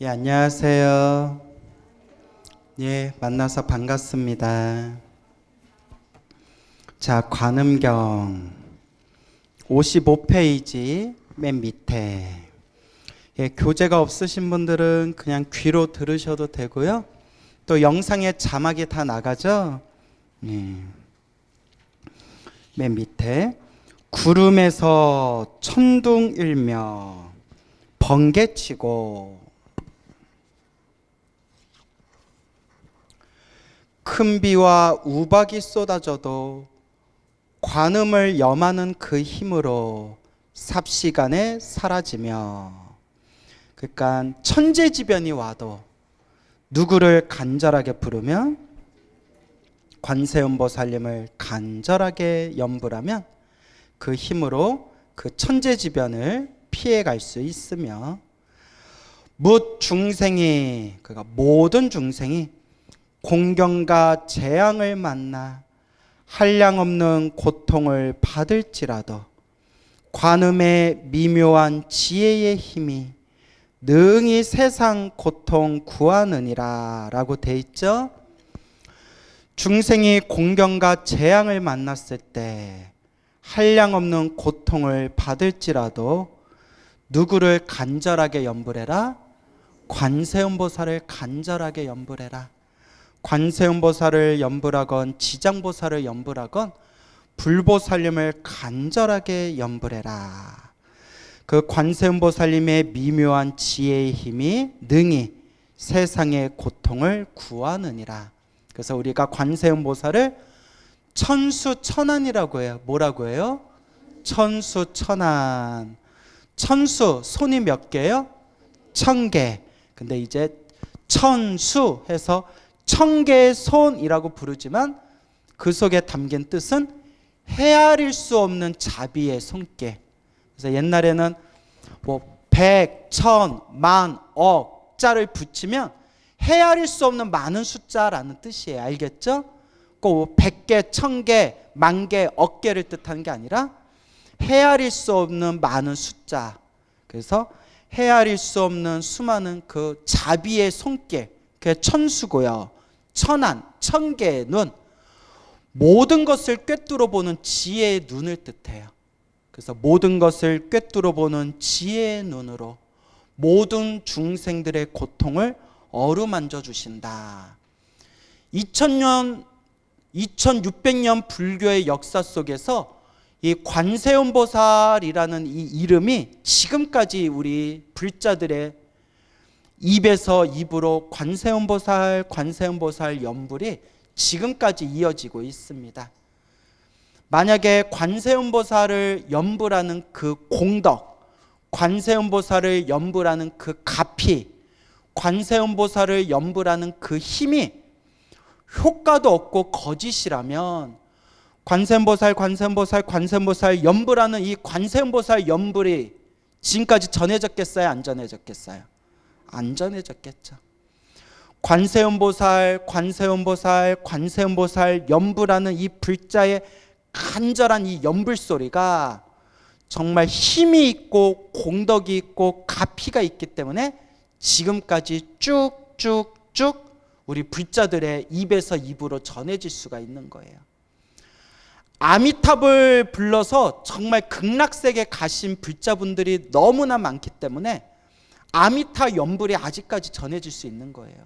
예, 안녕하세요. 예, 만나서 반갑습니다. 자, 관음경 55페이지 맨 밑에. 예, 교재가 없으신 분들은 그냥 귀로 들으셔도 되고요. 또 영상에 자막이 다 나가죠? 예. 맨 밑에 구름에서 천둥 일며 번개치고 큰 비와 우박이 쏟아져도 관음을 염하는 그 힘으로 삽시간에 사라지며, 그러니까 천재지변이 와도 누구를 간절하게 부르면, 관세음보살님을 간절하게 염불하면 그 힘으로 그 천재지변을 피해갈 수 있으며, 뭇 중생이, 그러니까 모든 중생이 공경과 재앙을 만나 한량없는 고통을 받을지라도 관음의 미묘한 지혜의 힘이 능히 세상 고통 구하느니라 라고 돼 있죠. 중생이 공경과 재앙을 만났을 때 한량없는 고통을 받을지라도 누구를 간절하게 염불해라? 관세음보살을 간절하게 염불해라. 관세음보살을 염불하건 지장보살을 염불하건 불보살님을 간절하게 염불해라. 그 관세음보살님의 미묘한 지혜의 힘이 능히 세상의 고통을 구하느니라. 그래서 우리가 관세음보살을 천수천안이라고 해요. 뭐라고 해요? 천수천안. 천수, 손이 몇 개요? 1000개. 근데 이제 천수 해서 1000개의 손이라고 부르지만 그 속에 담긴 뜻은 헤아릴 수 없는 자비의 손길. 그래서 옛날에는 뭐 100, 1000, 만, 억 자를 붙이면 헤아릴 수 없는 많은 숫자라는 뜻이에요. 알겠죠? 꼭 100개, 1000개, 만개, 억개를 뜻하는 게 아니라 헤아릴 수 없는 많은 숫자. 그래서 헤아릴 수 없는 수많은 그 자비의 손길, 그게 천수고요. 천안, 1000개의 눈, 모든 것을 꿰뚫어 보는 지혜의 눈을 뜻해요. 그래서 모든 것을 꿰뚫어 보는 지혜의 눈으로 모든 중생들의 고통을 어루만져 주신다. 2000년, 2600년 불교의 역사 속에서 이 관세음보살이라는 이 이름이 지금까지 우리 불자들의 입에서 입으로 관세음보살, 관세음보살 염불이 지금까지 이어지고 있습니다. 만약에 관세음보살을 염불하는 그 공덕, 관세음보살을 염불하는 그 가피, 관세음보살을 염불하는 그 힘이 효과도 없고 거짓이라면 관세음보살, 관세음보살, 관세음보살 염불하는 이 관세음보살 염불이 지금까지 전해졌겠어요? 안 전해졌겠어요? 안 전해졌겠죠. 관세음보살, 관세음보살, 관세음보살 염불하는 이 불자의 간절한 이 염불 소리가 정말 힘이 있고 공덕이 있고 가피가 있기 때문에 지금까지 쭉쭉쭉 우리 불자들의 입에서 입으로 전해질 수가 있는 거예요. 아미탑을 불러서 정말 극락세계 가신 불자분들이 너무나 많기 때문에 아미타 염불이 아직까지 전해질 수 있는 거예요.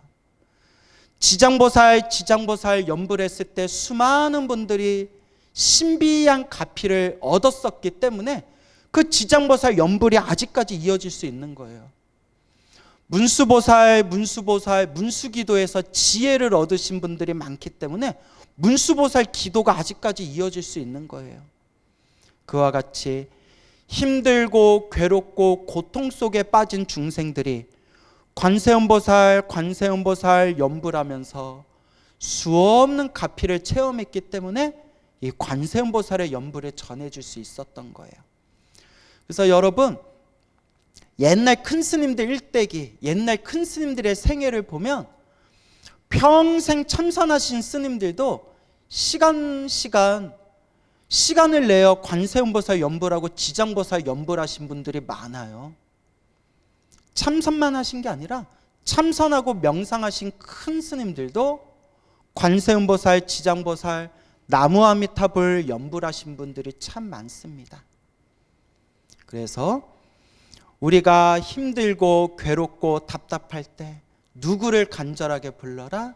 지장보살 염불했을 때 수많은 분들이 신비한 가피를 얻었었기 때문에 그 지장보살 염불이 아직까지 이어질 수 있는 거예요. 문수보살, 문수기도에서 지혜를 얻으신 분들이 많기 때문에 문수보살 기도가 아직까지 이어질 수 있는 거예요. 그와 같이 힘들고 괴롭고 고통 속에 빠진 중생들이 관세음보살 염불하면서 수없는 가피를 체험했기 때문에 이 관세음보살의 염불에 전해줄 수 있었던 거예요. 그래서 여러분, 옛날 큰 스님들 일대기, 옛날 큰 스님들의 생애를 보면 평생 참선하신 스님들도 시간을 내어 관세음보살 염불하고 지장보살 염불하신 분들이 많아요. 참선만 하신 게 아니라 참선하고 명상하신 큰 스님들도 관세음보살, 지장보살, 나무아미타불 연불하신 분들이 참 많습니다. 그래서 우리가 힘들고 괴롭고 답답할 때 누구를 간절하게 불러라?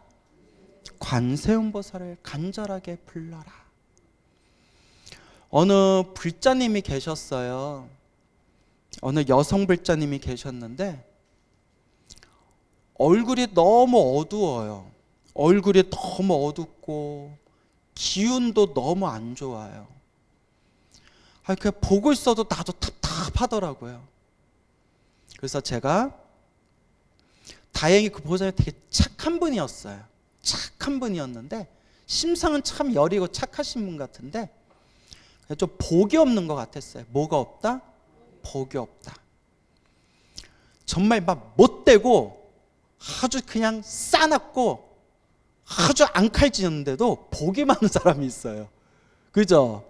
관세음보살을 간절하게 불러라. 어느 불자님이 계셨어요. 어느 여성 불자님이 계셨는데 얼굴이 너무 어두워요. 얼굴이 너무 어둡고 기운도 너무 안 좋아요. 그냥 보고 있어도 나도 답답하더라고요. 그래서 제가 다행히 그 보살이 되게 착한 분이었어요. 착한 분이었는데 심상은 참 여리고 착하신 분 같은데 좀 복이 없는 것 같았어요. 뭐가 없다? 복이 없다. 정말 막 못되고 아주 그냥 싸납고 아주 앙칼지는데도 복이 많은 사람이 있어요. 그죠?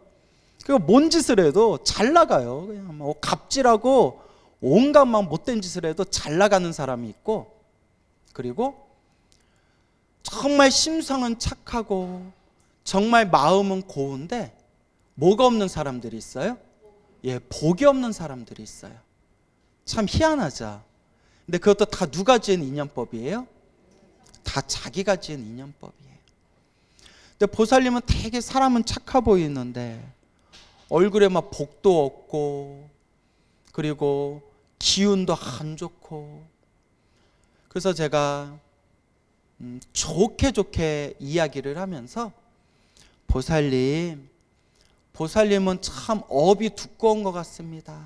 그리고 뭔 짓을 해도 잘 나가요. 그냥 뭐 갑질하고 온갖 막 못된 짓을 해도 잘 나가는 사람이 있고, 그리고 정말 심성은 착하고 정말 마음은 고운데 뭐가 없는 사람들이 있어요? 예, 복이 없는 사람들이 있어요. 참 희한하죠. 근데 그것도 다 누가 지은 인연법이에요? 다 자기가 지은 인연법이에요. 근데 보살님은 되게 사람은 착해 보이는데 얼굴에 막 복도 없고 그리고 기운도 안 좋고, 그래서 제가 좋게 이야기를 하면서 보살님은 참 업이 두꺼운 것 같습니다.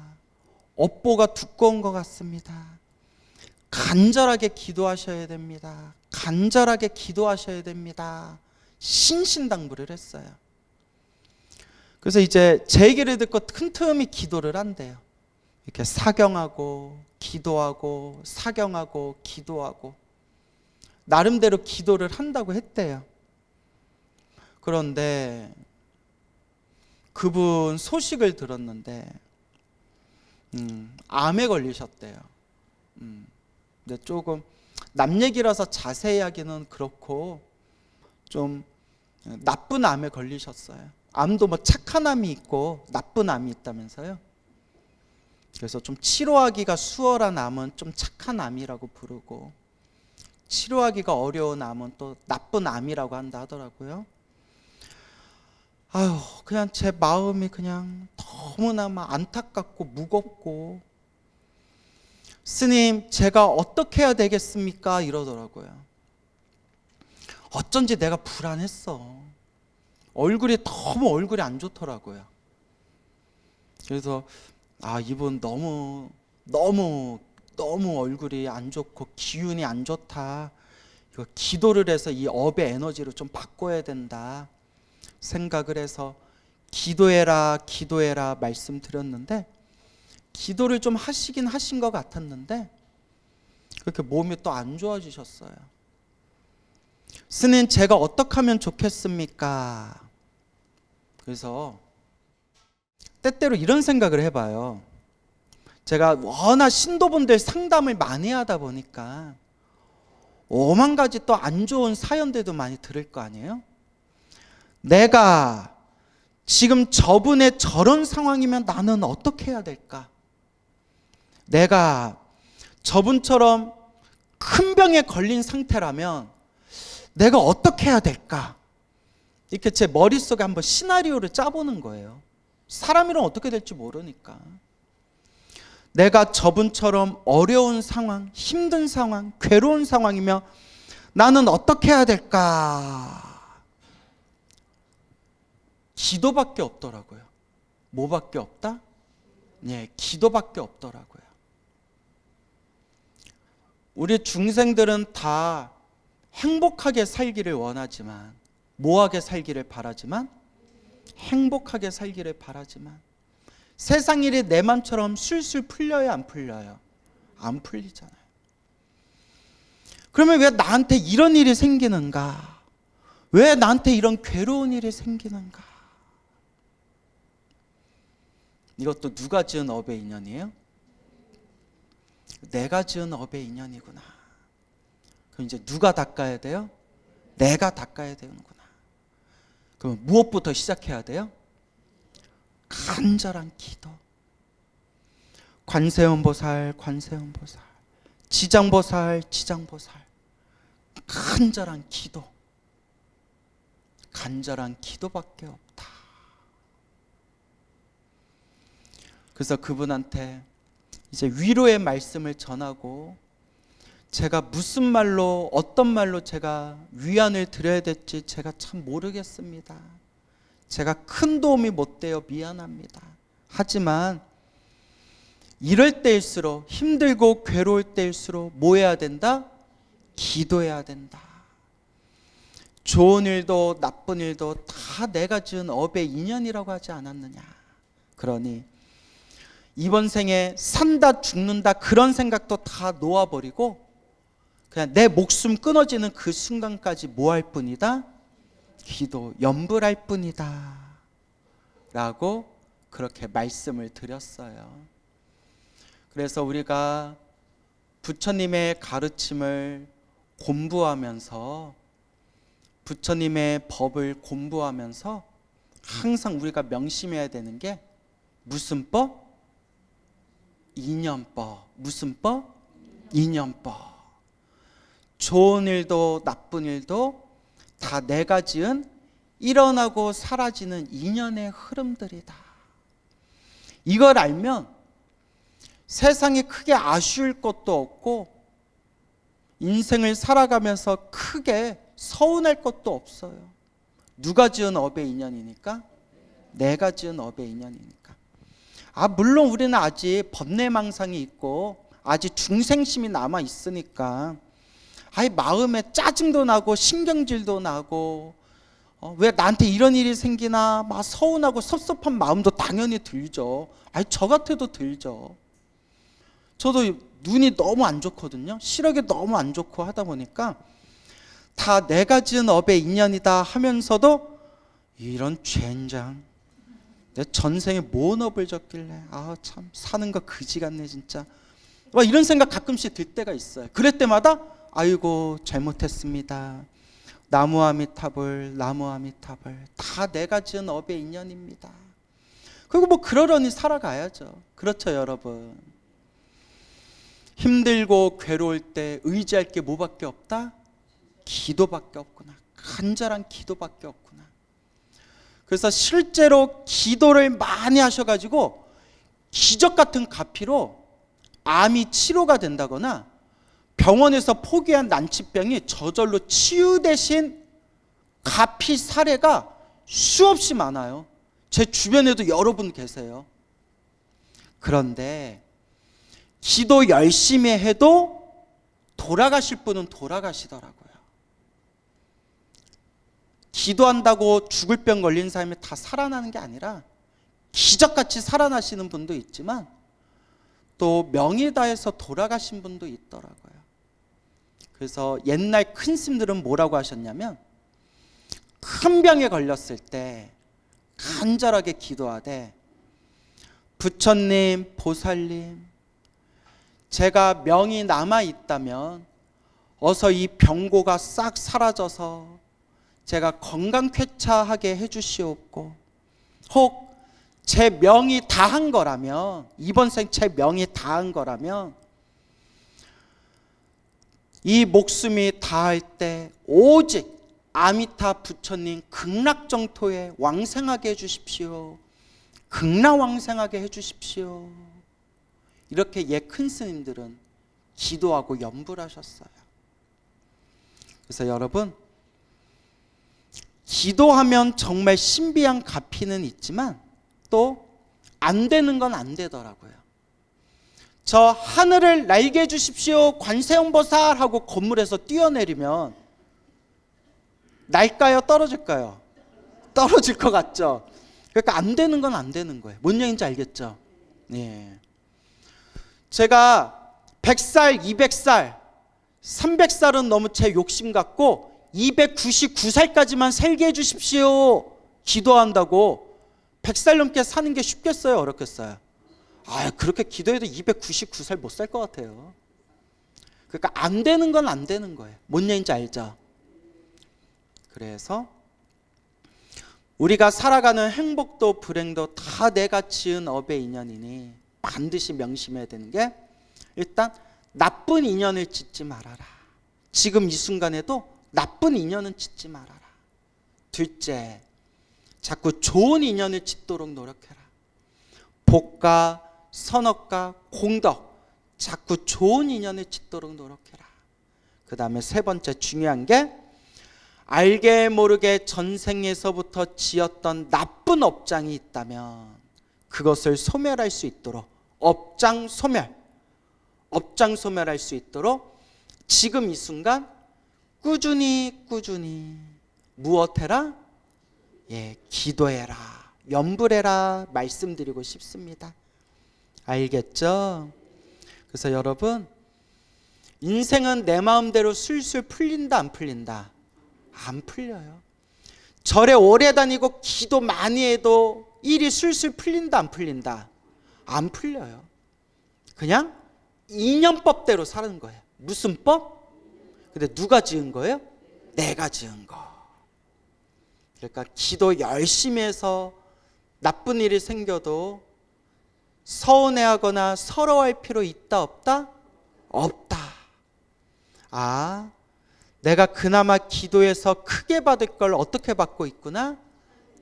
업보가 두꺼운 것 같습니다. 간절하게 기도하셔야 됩니다. 간절하게 기도하셔야 됩니다. 신신당부를 했어요. 그래서 이제 제 얘기를 듣고 틈틈이 기도를 한대요. 이렇게 사경하고 기도하고 사경하고 기도하고 나름대로 기도를 한다고 했대요. 그런데 그분 소식을 들었는데 암에 걸리셨대요. 근데 조금 남 얘기라서 자세히 하기는 그렇고 좀 나쁜 암에 걸리셨어요. 암도 뭐 착한 암이 있고 나쁜 암이 있다면서요. 그래서 좀 치료하기가 수월한 암은 좀 착한 암이라고 부르고 치료하기가 어려운 암은 또 나쁜 암이라고 한다 하더라고요. 아유, 그냥 제 마음이 그냥 너무나 막 안타깝고 무겁고, 스님, 제가 어떻게 해야 되겠습니까? 이러더라고요. 어쩐지 내가 불안했어. 얼굴이 안 좋더라고요. 그래서 이분 너무 얼굴이 안 좋고 기운이 안 좋다. 이거 기도를 해서 이 업의 에너지를 좀 바꿔야 된다 생각을 해서 기도해라 말씀드렸는데, 기도를 좀 하시긴 하신 것 같았는데 그렇게 몸이 또 안 좋아지셨어요. 스님, 제가 어떻게 하면 좋겠습니까? 그래서 때때로 이런 생각을 해봐요. 제가 워낙 신도분들 상담을 많이 하다 보니까 오만 가지 또 안 좋은 사연들도 많이 들을 거 아니에요? 내가 지금 저분의 저런 상황이면 나는 어떻게 해야 될까? 내가 저분처럼 큰 병에 걸린 상태라면 내가 어떻게 해야 될까? 이렇게 제 머릿속에 한번 시나리오를 짜보는 거예요. 사람이란 어떻게 될지 모르니까. 내가 저분처럼 어려운 상황, 힘든 상황, 괴로운 상황이면 나는 어떻게 해야 될까? 기도밖에 없더라고요. 뭐밖에 없다? 네, 기도밖에 없더라고요. 우리 중생들은 다 행복하게 살기를 원하지만, 뭐하게 살기를 바라지만, 행복하게 살기를 바라지만, 세상 일이 내 맘처럼 술술 풀려요, 안 풀려요? 안 풀리잖아요. 그러면 왜 나한테 이런 일이 생기는가? 왜 나한테 이런 괴로운 일이 생기는가? 이것도 누가 지은 업의 인연이에요? 내가 지은 업의 인연이구나. 그럼 이제 누가 닦아야 돼요? 내가 닦아야 되는구나. 그럼 무엇부터 시작해야 돼요? 간절한 기도. 관세음보살, 관세음보살, 지장보살, 지장보살. 간절한 기도. 간절한 기도밖에 없다. 그래서 그분한테 이제 위로의 말씀을 전하고, 제가 무슨 말로, 어떤 말로 제가 위안을 드려야 될지 제가 참 모르겠습니다. 제가 큰 도움이 못 되어 미안합니다. 하지만 이럴 때일수록, 힘들고 괴로울 때일수록 뭐 해야 된다? 기도해야 된다. 좋은 일도 나쁜 일도 다 내가 지은 업의 인연이라고 하지 않았느냐. 그러니 이번 생에 산다 죽는다 그런 생각도 다 놓아버리고 그냥 내 목숨 끊어지는 그 순간까지 뭐 할 뿐이다? 기도, 염불할 뿐이다 라고 그렇게 말씀을 드렸어요. 그래서 우리가 부처님의 가르침을 공부하면서, 부처님의 법을 공부하면서 항상 우리가 명심해야 되는 게 무슨 법? 인연법. 무슨 법? 인연법. 좋은 일도 나쁜 일도 다 내가 지은 일어나고 사라지는 인연의 흐름들이다. 이걸 알면 세상에 크게 아쉬울 것도 없고 인생을 살아가면서 크게 서운할 것도 없어요. 누가 지은 업의 인연이니까? 내가 지은 업의 인연이니까. 물론 우리는 아직 번뇌망상이 있고 아직 중생심이 남아 있으니까 마음에 짜증도 나고 신경질도 나고 왜 나한테 이런 일이 생기나 막 서운하고 섭섭한 마음도 당연히 들죠. 저 같아도 들죠. 저도 눈이 너무 안 좋거든요. 시력이 너무 안 좋고 하다 보니까 다 내가 지은 업의 인연이다 하면서도 이런 젠장, 내 전생에 뭔 업을 졌길래 참 사는 거 그지 같네 진짜. 이런 생각 가끔씩 들 때가 있어요. 그럴 때마다 아이고 잘못했습니다. 나무아미타불, 나무아미타불. 다 내가 지은 업의 인연입니다. 그리고 그러려니 살아가야죠. 그렇죠 여러분. 힘들고 괴로울 때 의지할 게 뭐밖에 없다? 기도밖에 없구나. 간절한 기도밖에 없구나. 그래서 실제로 기도를 많이 하셔가지고 기적 같은 가피로 암이 치료가 된다거나 병원에서 포기한 난치병이 저절로 치유되신 가피 사례가 수없이 많아요. 제 주변에도 여러분 계세요. 그런데 기도 열심히 해도 돌아가실 분은 돌아가시더라고요. 기도한다고 죽을 병 걸린 사람이 다 살아나는 게 아니라 기적같이 살아나시는 분도 있지만 또 명이 다해서 돌아가신 분도 있더라고요. 그래서 옛날 큰 스님들은 뭐라고 하셨냐면 큰 병에 걸렸을 때 간절하게 기도하되 부처님, 보살님, 제가 명이 남아있다면 어서 이 병고가 싹 사라져서 제가 건강쾌차하게 해주시옵고, 혹 제 명이 다한 거라면, 이번 생 제 명이 다한 거라면 이 목숨이 다할 때 오직 아미타 부처님 극락정토에 왕생하게 해주십시오. 극락왕생하게 해주십시오. 이렇게 옛 큰 스님들은 기도하고 염불하셨어요. 그래서 여러분, 기도하면 정말 신비한 가피는 있지만 또 안 되는 건 안 되더라고요. 저 하늘을 날게 해주십시오 관세음보살 하고 건물에서 뛰어내리면 날까요? 떨어질까요? 떨어질 것 같죠? 그러니까 안 되는 건 안 되는 거예요. 뭔 얘기인지 알겠죠? 예. 제가 100살, 200살, 300살은 너무 제 욕심 같고 299살까지만 살게 해주십시오 기도한다고 100살 넘게 사는 게 쉽겠어요? 어렵겠어요? 그렇게 기도해도 299살 못 살 것 같아요. 그러니까 안 되는 건 안 되는 거예요. 뭔 얘기인지 알죠? 그래서 우리가 살아가는 행복도 불행도 다 내가 지은 업의 인연이니 반드시 명심해야 되는 게, 일단 나쁜 인연을 짓지 말아라. 지금 이 순간에도 나쁜 인연은 짓지 말아라. 둘째, 자꾸 좋은 인연을 짓도록 노력해라. 복과 선업과 공덕, 자꾸 좋은 인연을 짓도록 노력해라. 그 다음에 세 번째 중요한 게, 알게 모르게 전생에서부터 지었던 나쁜 업장이 있다면 그것을 소멸할 수 있도록, 업장 소멸할 수 있도록 지금 이 순간 꾸준히 무엇해라? 기도해라, 염불해라 말씀드리고 싶습니다. 알겠죠? 그래서 여러분, 인생은 내 마음대로 술술 풀린다 안 풀린다? 안 풀려요. 절에 오래 다니고 기도 많이 해도 일이 술술 풀린다 안 풀린다? 안 풀려요. 그냥 인연법대로 사는 거예요. 무슨 법? 근데 누가 지은 거예요? 내가 지은 거. 그러니까 기도 열심히 해서 나쁜 일이 생겨도 서운해하거나 서러워할 필요 있다 없다? 없다. 아, 내가 그나마 기도해서 크게 받을 걸 어떻게 받고 있구나?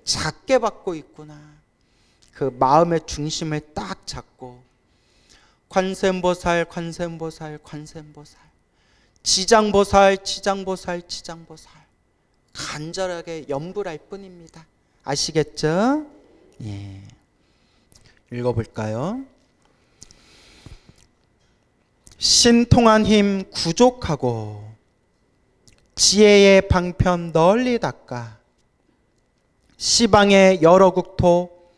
작게 받고 있구나. 그 마음의 중심을 딱 잡고 관세음보살, 지장보살 간절하게 염불할 뿐입니다. 아시겠죠? 예. 읽어볼까요? 신통한 힘 구족하고 지혜의 방편 널리 닦아 시방의 여러 국토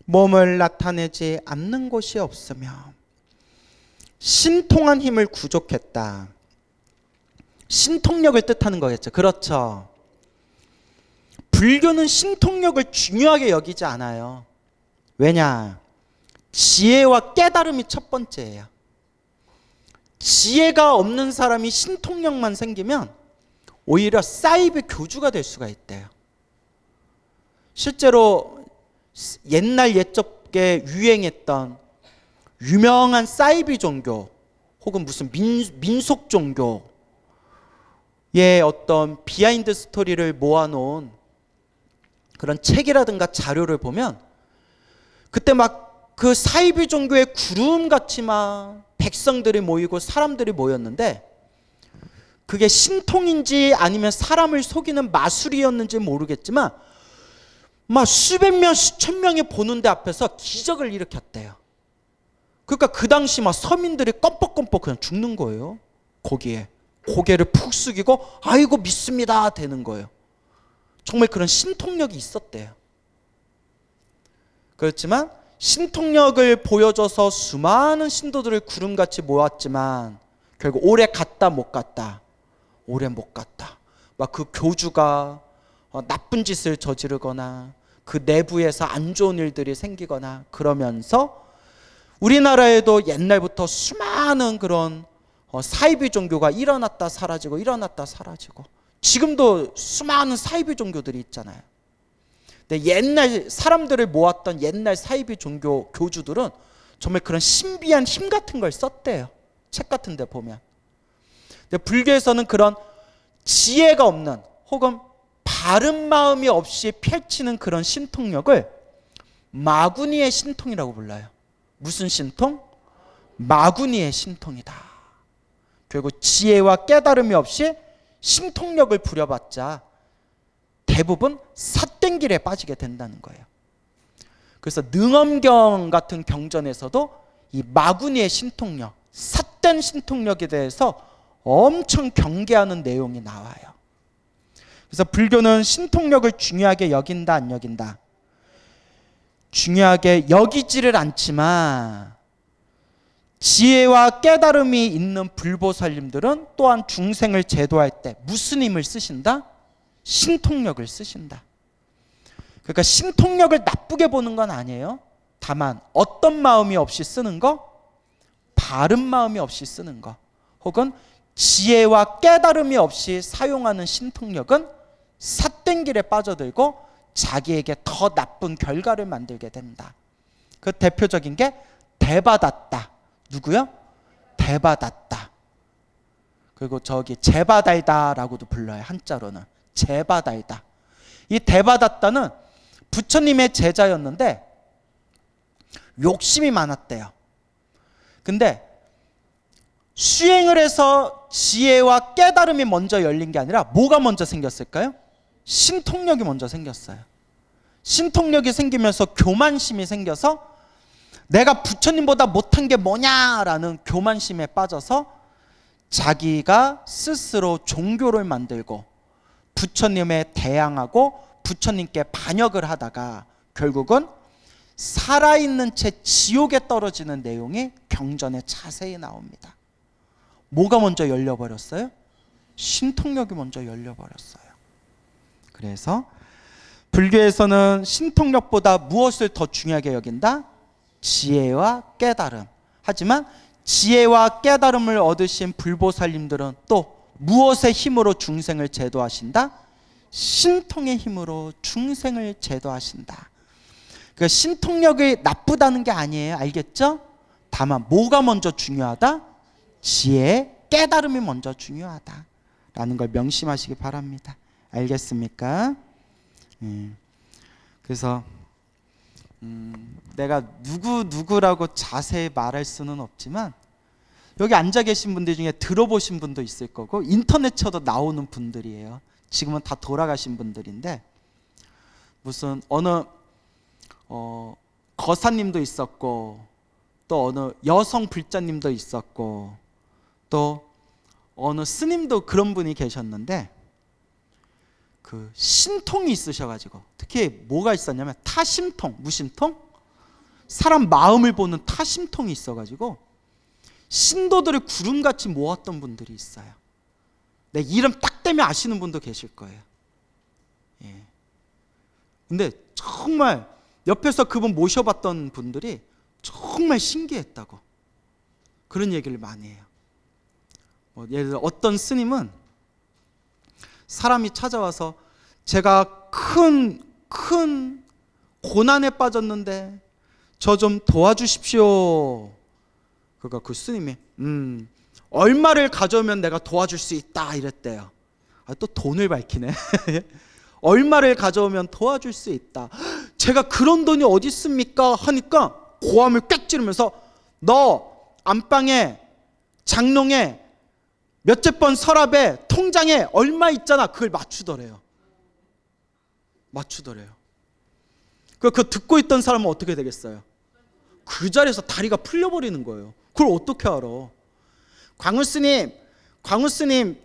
몸을 나타내지 않는 곳이 없으며. 신통한 힘을 구족했다. 신통력을 뜻하는 거겠죠. 그렇죠. 불교는 신통력을 중요하게 여기지 않아요. 왜냐? 지혜와 깨달음이 첫 번째예요. 지혜가 없는 사람이 신통력만 생기면 오히려 사이비 교주가 될 수가 있대요. 실제로 옛날 옛적에 유행했던 유명한 사이비 종교 혹은 무슨 민속 종교의 어떤 비하인드 스토리를 모아놓은 그런 책이라든가 자료를 보면, 그때 막 그 사이비 종교의 구름같이 막 백성들이 모이고 사람들이 모였는데, 그게 신통인지 아니면 사람을 속이는 마술이었는지 모르겠지만 막 수백 명 수천 명이 보는데 앞에서 기적을 일으켰대요. 그러니까 그 당시 막 서민들이 껌뻑껌뻑 그냥 죽는 거예요. 거기에 고개를 푹 숙이고 아이고 믿습니다 되는 거예요. 정말 그런 신통력이 있었대요. 그렇지만 신통력을 보여줘서 수많은 신도들을 구름같이 모았지만 결국 오래 갔다 못 갔다. 막 그 교주가 나쁜 짓을 저지르거나 그 내부에서 안 좋은 일들이 생기거나 그러면서 우리나라에도 옛날부터 수많은 그런 사이비 종교가 일어났다 사라지고 지금도 수많은 사이비 종교들이 있잖아요. 근데 옛날 사람들을 모았던 옛날 사이비 종교 교주들은 정말 그런 신비한 힘 같은 걸 썼대요. 책 같은 데 보면. 근데 불교에서는 그런 지혜가 없는 혹은 바른 마음이 없이 펼치는 그런 신통력을 마구니의 신통이라고 불러요. 무슨 신통? 마구니의 신통이다. 결국 지혜와 깨달음이 없이 신통력을 부려봤자 대부분 삿된 길에 빠지게 된다는 거예요. 그래서 능엄경 같은 경전에서도 이 마구니의 신통력, 삿된 신통력에 대해서 엄청 경계하는 내용이 나와요. 그래서 불교는 신통력을 중요하게 여긴다 안 여긴다? 중요하게 여기지를 않지만 지혜와 깨달음이 있는 불보살님들은 또한 중생을 제도할 때 무슨 힘을 쓰신다? 신통력을 쓰신다. 그러니까 신통력을 나쁘게 보는 건 아니에요. 다만 어떤 마음이 없이 쓰는 거? 바른 마음이 없이 쓰는 거. 혹은 지혜와 깨달음이 없이 사용하는 신통력은 삿된 길에 빠져들고 자기에게 더 나쁜 결과를 만들게 된다. 그 대표적인 게 대받았다. 누구요? 대받았다. 그리고 저기 재받알다라고도 불러요. 한자로는 재받알다. 이 대받았다는 부처님의 제자였는데 욕심이 많았대요. 근데 수행을 해서 지혜와 깨달음이 먼저 열린 게 아니라 뭐가 먼저 생겼을까요? 신통력이 먼저 생겼어요. 신통력이 생기면서 교만심이 생겨서 내가 부처님보다 못한 게 뭐냐라는 교만심에 빠져서 자기가 스스로 종교를 만들고 부처님에 대항하고 부처님께 반역을 하다가 결국은 살아있는 채 지옥에 떨어지는 내용이 경전에 자세히 나옵니다. 뭐가 먼저 열려버렸어요? 신통력이 먼저 열려버렸어요. 그래서 불교에서는 신통력보다 무엇을 더 중요하게 여긴다? 지혜와 깨달음. 하지만 지혜와 깨달음을 얻으신 불보살님들은 또 무엇의 힘으로 중생을 제도하신다? 신통의 힘으로 중생을 제도하신다. 그 신통력이 나쁘다는 게 아니에요. 알겠죠? 다만 뭐가 먼저 중요하다? 지혜, 깨달음이 먼저 중요하다라는 걸 명심하시기 바랍니다. 알겠습니까? 그래서 내가 누구라고 자세히 말할 수는 없지만 여기 앉아 계신 분들 중에 들어보신 분도 있을 거고 인터넷 쳐도 나오는 분들이에요. 지금은 다 돌아가신 분들인데 무슨 어느 거사님도 있었고 또 어느 여성 불자님도 있었고 또 어느 스님도 그런 분이 계셨는데 그 신통이 있으셔가지고 특히 뭐가 있었냐면 타심통, 무심통? 사람 마음을 보는 타심통이 있어가지고 신도들을 구름같이 모았던 분들이 있어요. 내 이름 딱 대면 아시는 분도 계실 거예요. 예. 근데 정말 옆에서 그분 모셔봤던 분들이 정말 신기했다고 그런 얘기를 많이 해요. 예를 들어 어떤 스님은 사람이 찾아와서 제가 큰 고난에 빠졌는데 저 좀 도와주십시오. 그러니까 그 스님이 얼마를 가져오면 내가 도와줄 수 있다 이랬대요. 또 돈을 밝히네. 얼마를 가져오면 도와줄 수 있다. 제가 그런 돈이 어디 있습니까? 하니까 고함을 꽥 지르면서 너 안방에 장롱에 몇째 번 서랍에 통장에 얼마 있잖아. 그걸 맞추더래요. 그 듣고 있던 사람은 어떻게 되겠어요? 그 자리에서 다리가 풀려버리는 거예요. 그걸 어떻게 알아? 광우스님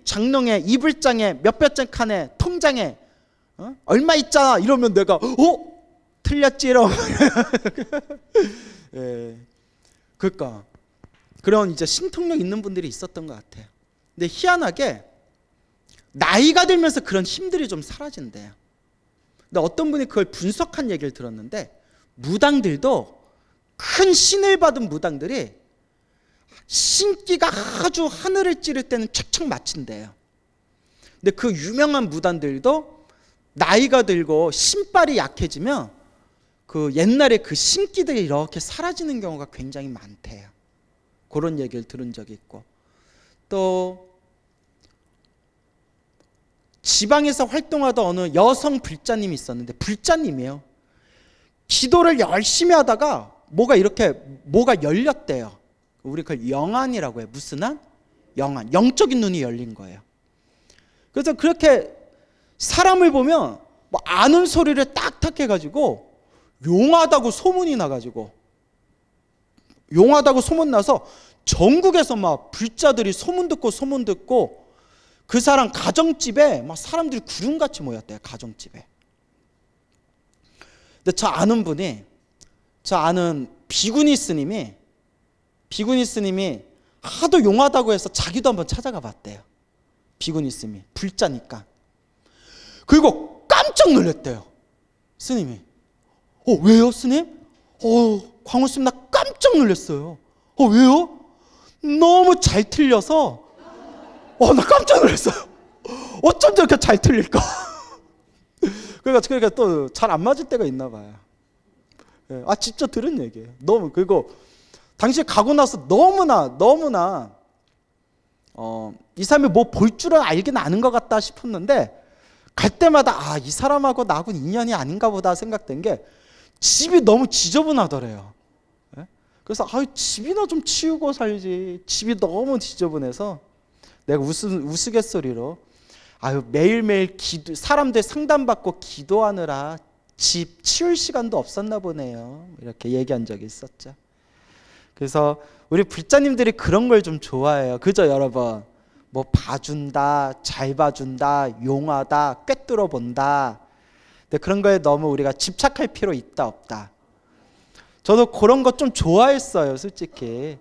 장롱에 이불장에 몇몇째 칸에 통장에 얼마 있잖아. 이러면 내가 틀렸지롱. 예. 그러니까 그런 이제 신통력 있는 분들이 있었던 것 같아요. 근데 희한하게 나이가 들면서 그런 힘들이 좀 사라진대요. 근데 어떤 분이 그걸 분석한 얘기를 들었는데 무당들도 큰 신을 받은 무당들이 신기가 아주 하늘을 찌를 때는 척척 맞춘대요. 근데 그 유명한 무당들도 나이가 들고 신발이 약해지면 그 옛날에 그 신기들이 이렇게 사라지는 경우가 굉장히 많대요. 그런 얘기를 들은 적이 있고 또 지방에서 활동하던 어느 여성 불자님이 있었는데 불자님이에요. 기도를 열심히 하다가 뭐가 열렸대요. 우리 그걸 영안이라고 해요. 무슨 안? 영안. 영적인 눈이 열린 거예요. 그래서 그렇게 사람을 보면 뭐 아는 소리를 딱딱 해가지고 용하다고 소문이 나가지고 용하다고 소문 나서 전국에서 막 불자들이 소문 듣고 그 사람 가정집에 막 사람들이 구름같이 모였대요. 가정집에. 근데 저 아는 비구니 스님이 하도 용하다고 해서 자기도 한번 찾아가 봤대요. 비구니 스님이 불자니까. 그리고 깜짝 놀랐대요. 스님이. 왜요, 스님? 광우 스님 나 깜짝 놀랐어요. 왜요? 너무 잘 틀려서 나 깜짝 놀랐어요. 어쩜 저렇게 잘 틀릴까? 그러니까 또 잘 안 맞을 때가 있나 봐요. 예, 직접 들은 얘기예요. 너무 그리고 당시에 가고 나서 너무나 이 사람이 뭐 볼 줄은 알긴 아는 것 같다 싶었는데 갈 때마다 이 사람하고 나하고는 인연이 아닌가 보다 생각된 게 집이 너무 지저분하더래요. 예? 그래서 집이나 좀 치우고 살지. 집이 너무 지저분해서 내가 우스갯소리로 매일매일 사람들 상담받고 기도하느라 집 치울 시간도 없었나 보네요. 이렇게 얘기한 적이 있었죠. 그래서 우리 불자님들이 그런 걸 좀 좋아해요. 그죠, 여러분? 뭐 봐준다, 잘 봐준다, 용하다, 꿰뚫어 본다. 근데 그런 거에 너무 우리가 집착할 필요 있다 없다. 저도 그런 거 좀 좋아했어요, 솔직히.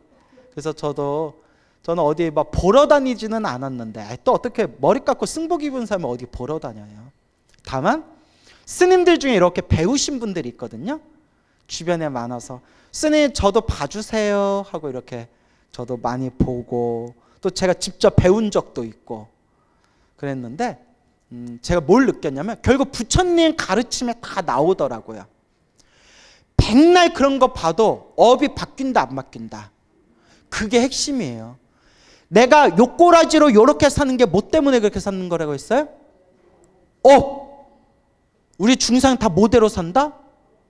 그래서 저는 어디 막 보러 다니지는 않았는데 또 어떻게 머리 깎고 승복 입은 사람이 어디 보러 다녀요. 다만 스님들 중에 이렇게 배우신 분들이 있거든요. 주변에 많아서 스님 저도 봐주세요 하고 이렇게 저도 많이 보고 또 제가 직접 배운 적도 있고 그랬는데 제가 뭘 느꼈냐면 결국 부처님 가르침에 다 나오더라고요. 백날 그런 거 봐도 업이 바뀐다 안 바뀐다. 그게 핵심이에요. 내가 욕꼬라지로 이렇게 사는 게 뭐 때문에 그렇게 사는 거라고 했어요? 우리 중상 다 뭐대로 산다?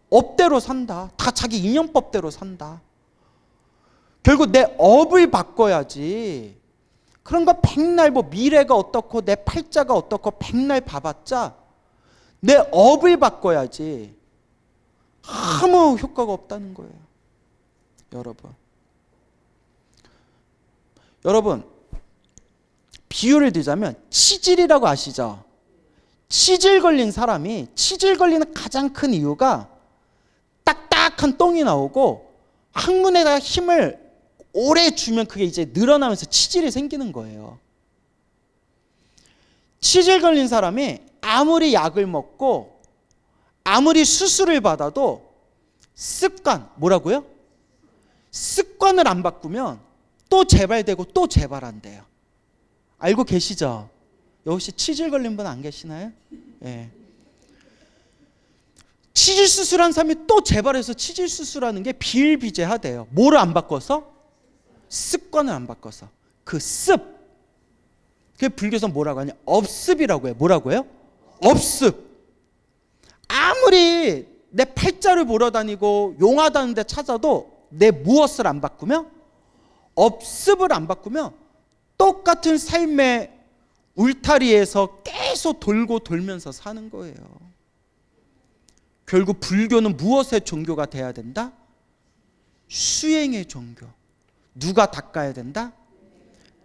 업대로 산다. 다 자기 인연법대로 산다. 결국 내 업을 바꿔야지. 그런 거 백날 뭐 미래가 어떻고 내 팔자가 어떻고 백날 봐봤자 내 업을 바꿔야지. 아무 효과가 없다는 거예요. 여러분 비유를 들자면 치질이라고 아시죠? 치질 걸린 사람이 치질 걸리는 가장 큰 이유가 딱딱한 똥이 나오고 항문에다가 힘을 오래 주면 그게 이제 늘어나면서 치질이 생기는 거예요. 치질 걸린 사람이 아무리 약을 먹고 아무리 수술을 받아도 뭐라고요? 습관을 안 바꾸면 또 재발되고 또 재발한대요. 알고 계시죠? 혹시 치질 걸린 분 안 계시나요? 예. 치질 수술한 사람이 또 재발해서 치질 수술하는 게 비일비재하대요. 뭐를 안 바꿔서? 습관을 안 바꿔서. 그 습. 그게 불교에서 뭐라고 하냐? 업습이라고 해요. 뭐라고 해요? 업습. 아무리 내 팔자를 보러 다니고 용하다는 데 찾아도 내 무엇을 안 바꾸면 업습을 안 바꾸면 똑같은 삶의 울타리에서 계속 돌고 돌면서 사는 거예요. 결국 불교는 무엇의 종교가 돼야 된다? 수행의 종교. 누가 닦아야 된다?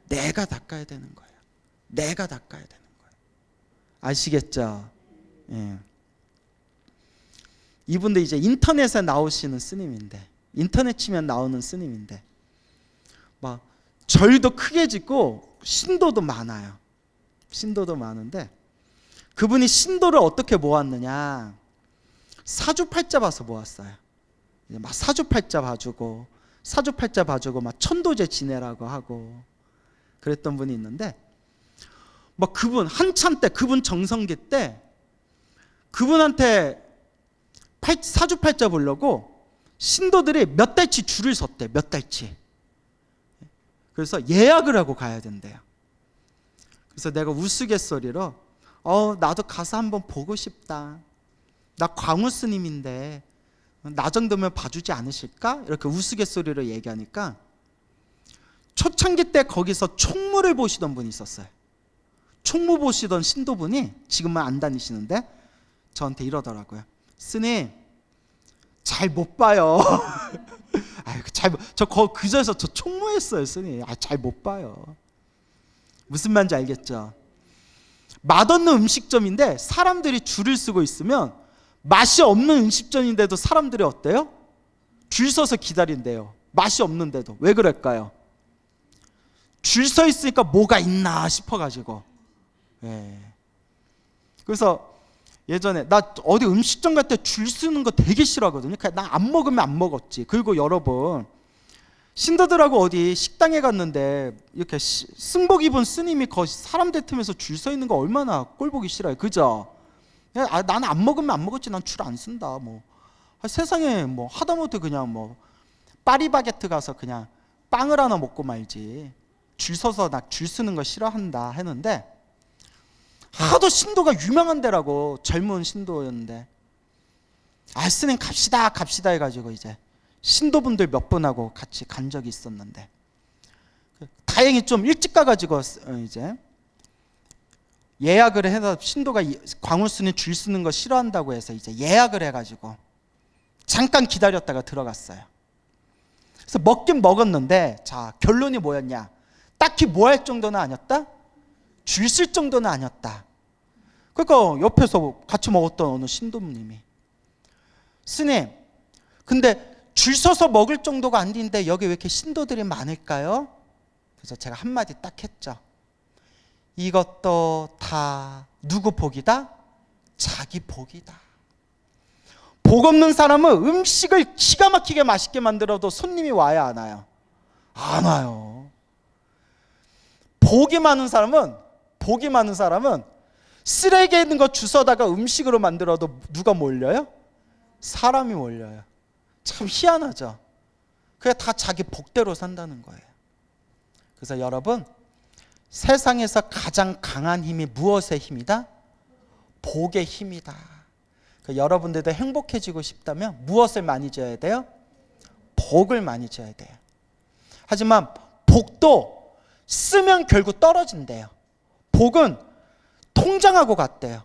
내가 닦아야 되는 거예요. 내가 닦아야 되는 거예요. 아시겠죠? 예. 이분들 이제 인터넷에 나오시는 스님인데, 인터넷 치면 나오는 스님인데, 막 절도 크게 짓고 신도도 많아요. 신도도 많은데 그분이 신도를 어떻게 모았느냐? 사주팔자 봐서 모았어요. 막 사주팔자 봐주고 막 천도제 지내라고 하고 그랬던 분이 있는데 막 그분 한참 때 그분 정성기 때 그분한테 사주팔자 보려고 신도들이 몇 달치 줄을 섰대. 몇 달치. 그래서 예약을 하고 가야 된대요. 그래서 내가 우스갯소리로 나도 가서 한번 보고 싶다. 나 광우 스님인데 나 정도면 봐주지 않으실까? 이렇게 우스갯소리로 얘기하니까 초창기 때 거기서 총무를 보시던 분이 있었어요. 총무 보시던 신도분이 지금은 안 다니시는데 저한테 이러더라고요. 스님 잘 못 봐요. 그 자리에서 저 총무했어요, 스님. 잘 못 봐요. 무슨 말인지 알겠죠? 맛없는 음식점인데 사람들이 줄을 서고 있으면 맛이 없는 음식점인데도 사람들이 어때요? 줄 서서 기다린대요. 맛이 없는데도. 왜 그럴까요? 줄 서 있으니까 뭐가 있나 싶어가지고. 예. 그래서 예전에 나 어디 음식점 갈 때 줄 서는 거 되게 싫어하거든요. 나 안 먹으면 안 먹었지. 그리고 여러분 신도들하고 어디 식당에 갔는데 이렇게 승복 입은 스님이 거기 사람들 틈에서 줄 서 있는 거 얼마나 꼴보기 싫어요. 그죠? 나는 안 먹으면 안 먹었지, 난 줄 안 쓴다. 뭐 세상에 뭐 하다못해 그냥 뭐 파리바게트 가서 그냥 빵을 하나 먹고 말지, 줄 서서 나 줄 쓰는 거 싫어한다 했는데, 하도 신도가 유명한 데라고, 젊은 신도였는데, 스님 갑시다 해가지고 이제 신도분들 몇 분하고 같이 간 적이 있었는데, 다행히 좀 일찍 가가지고 이제 예약을 해서, 신도가 광우스님 줄 쓰는 거 싫어한다고 해서 이제 예약을 해가지고 잠깐 기다렸다가 들어갔어요. 그래서 먹긴 먹었는데, 자, 결론이 뭐였냐? 딱히 뭐 할 정도는 아니었다? 줄 쓸 정도는 아니었다. 그러니까 옆에서 같이 먹었던 어느 신도님이, 스님, 근데 줄 서서 먹을 정도가 아닌데 여기 왜 이렇게 신도들이 많을까요? 그래서 제가 한마디 딱 했죠. 이것도 다 누구 복이다? 자기 복이다. 복 없는 사람은 음식을 기가 막히게 맛있게 만들어도 손님이 와야 안 와요? 안 와요. 복이 많은 사람은 쓰레기에 있는 거 주워다가 음식으로 만들어도 누가 몰려요? 사람이 몰려요. 참 희한하죠. 그게 다 자기 복대로 산다는 거예요. 그래서 여러분, 세상에서 가장 강한 힘이 무엇의 힘이다? 복의 힘이다. 그러니까 여러분들도 행복해지고 싶다면 무엇을 많이 줘야 돼요? 복을 많이 줘야 돼요. 하지만 복도 쓰면 결국 떨어진대요. 복은 통장하고 같대요.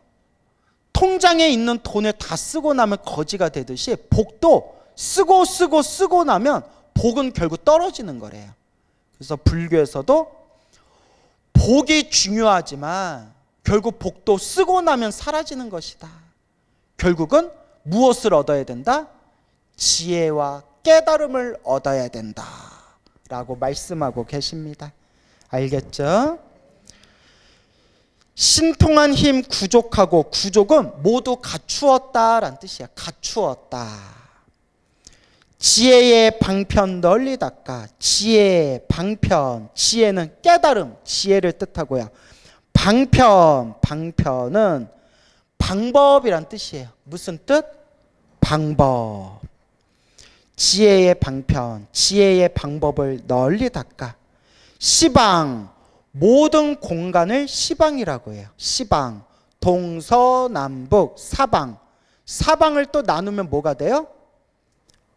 통장에 있는 돈을 다 쓰고 나면 거지가 되듯이, 복도 쓰고 나면 복은 결국 떨어지는 거래요. 그래서 불교에서도 복이 중요하지만 결국 복도 쓰고 나면 사라지는 것이다. 결국은 무엇을 얻어야 된다? 지혜와 깨달음을 얻어야 된다 라고 말씀하고 계십니다. 알겠죠? 신통한 힘 구족하고, 구족은 모두 갖추었다라는 뜻이야. 갖추었다. 지혜의 방편 널리 닦아. 지혜의 방편, 지혜는 깨달음, 지혜를 뜻하고요. 방편은 방법이란 뜻이에요. 무슨 뜻? 방법. 지혜의 방편, 지혜의 방법을 널리 닦아. 시방, 모든 공간을 시방이라고 해요. 시방, 동서남북, 사방. 사방을 또 나누면 뭐가 돼요?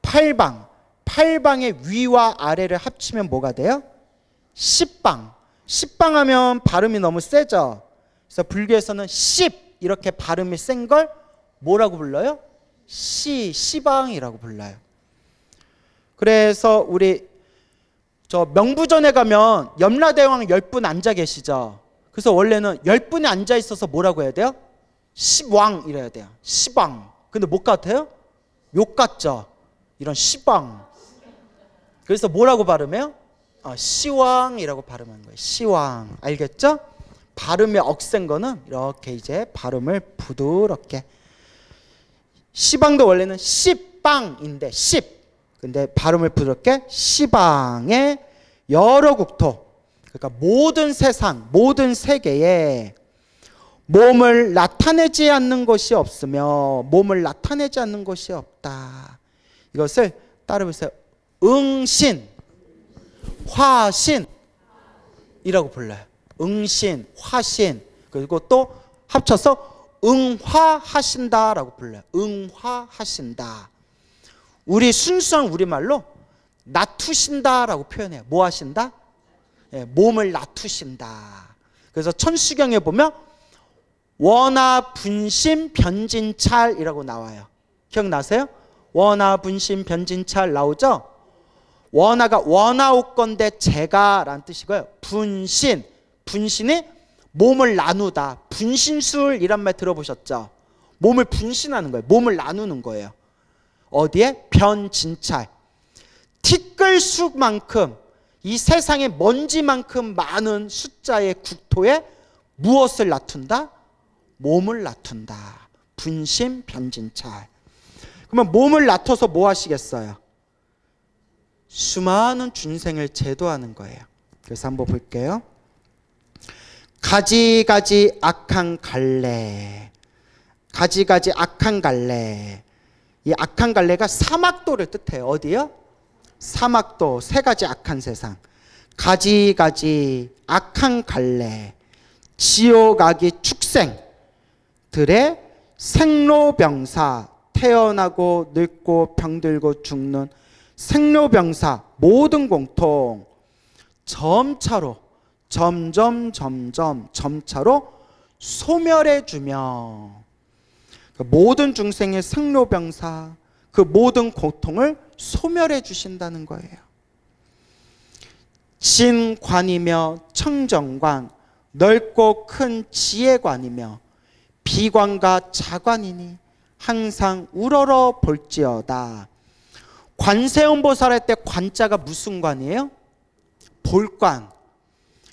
팔방. 팔방의 위와 아래를 합치면 뭐가 돼요? 십방. 십방하면 발음이 너무 세죠. 그래서 불교에서는 십 이렇게 발음이 센 걸 뭐라고 불러요? 시방이라고 불러요. 그래서 우리 저 명부전에 가면 염라대왕 10분 앉아 계시죠. 그래서 원래는 10분이 앉아 있어서 뭐라고 해야 돼요? 십왕 이래야 돼요. 시방. 근데 못 같아요? 욕 같죠? 이런 시방. 그래서 뭐라고 발음해요? 시왕이라고 발음하는 거예요. 시왕. 알겠죠? 발음이 억센 거는 이렇게 이제 발음을 부드럽게. 시방도 원래는 십방인데 근데 발음을 부드럽게 시방의 여러 국토, 그러니까 모든 세상, 모든 세계에 몸을 나타내지 않는 것이 없으며 몸을 나타내지 않는 것이 없다. 이것을 따라 보세요. 응신, 화신이라고 불러요. 응신, 화신. 그리고 또 합쳐서 응화하신다라고 불러요. 응화하신다. 우리 순수한 우리말로 놔두신다라고 표현해요. 뭐 하신다? 몸을 놔두신다. 그래서 천수경에 보면 원하 분심 변진찰이라고 나와요. 기억나세요? 원하 분심 변진찰 나오죠? 원하가 원하옵건대 제가라는 뜻이고요. 분신이 몸을 나누다. 분신술이란 말 들어보셨죠? 몸을 분신하는 거예요. 몸을 나누는 거예요. 어디에? 변진찰. 티끌수만큼, 이 세상에 먼지만큼 많은 숫자의 국토에 무엇을 놔둔다? 몸을 놔둔다. 분심 변진찰. 그러면 몸을 놔둬서 뭐 하시겠어요? 수많은 중생을 제도하는 거예요. 그래서 한번 볼게요. 가지가지 악한 갈래. 가지가지 악한 갈래. 이 악한 갈래가 사막도를 뜻해요. 어디요? 사막도, 세 가지 악한 세상. 가지가지 악한 갈래. 지옥악이 축생들의 생로병사, 태어나고 늙고 병들고 죽는 생로병사 모든 공통 점차로 점차로 소멸해 주며 그 모든 중생의 생로병사 그 모든 고통을 소멸해 주신다는 거예요. 진관이며 청정관, 넓고 큰 지혜관이며 비관과 자관이니 항상 우러러 볼지어다. 관세음보살 할 때 관자가 무슨 관이에요? 볼관.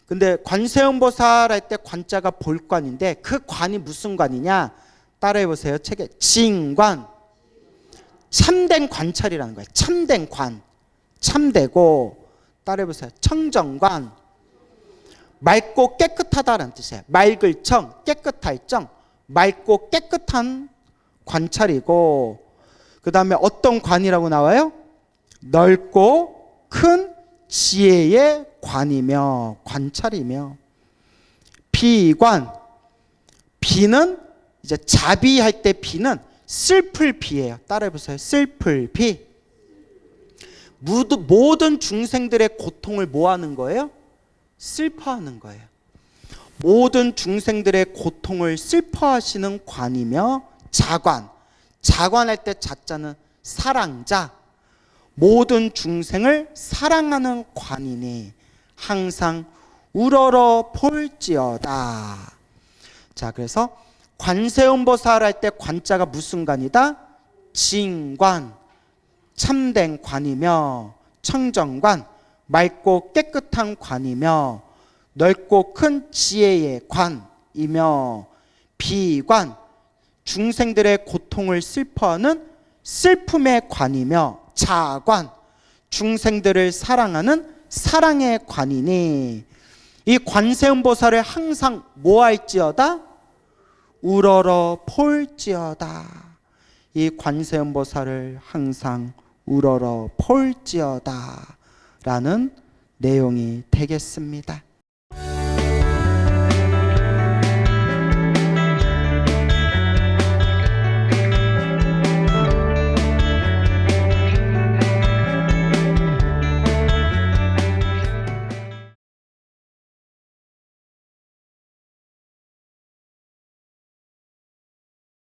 근데 관세음보살 할 때 관자가 볼관인데 그 관이 무슨 관이냐? 따라해 보세요. 책에 진관. 참된 관찰이라는 거예요. 참된 관. 참되고 따라해 보세요. 청정관. 맑고 깨끗하다라는 뜻이에요. 맑을 청, 깨끗할 정. 맑고 깨끗한 관찰이고 그 다음에 어떤 관이라고 나와요? 넓고 큰 지혜의 관이며 관찰이며 비관. 비는 이제 자비할 때 비는 슬플 비예요. 따라해보세요. 슬플 비. 모든 중생들의 고통을 뭐 하는 거예요? 슬퍼하는 거예요. 모든 중생들의 고통을 슬퍼하시는 관이며 자관. 자관할 때 자자는 사랑자. 모든 중생을 사랑하는 관이니 항상 우러러 볼지어다. 자, 그래서 관세음보살 할 때 관자가 무슨 관이다? 진관, 참된 관이며 청정관, 맑고 깨끗한 관이며 넓고 큰 지혜의 관이며 비관, 중생들의 고통을 슬퍼하는 슬픔의 관이며 자관, 중생들을 사랑하는 사랑의 관이니 이 관세음보살을 항상 뭐 할지어다? 우러러 볼지어다. 이 관세음보살을 항상 우러러 볼지어다 라는 내용이 되겠습니다.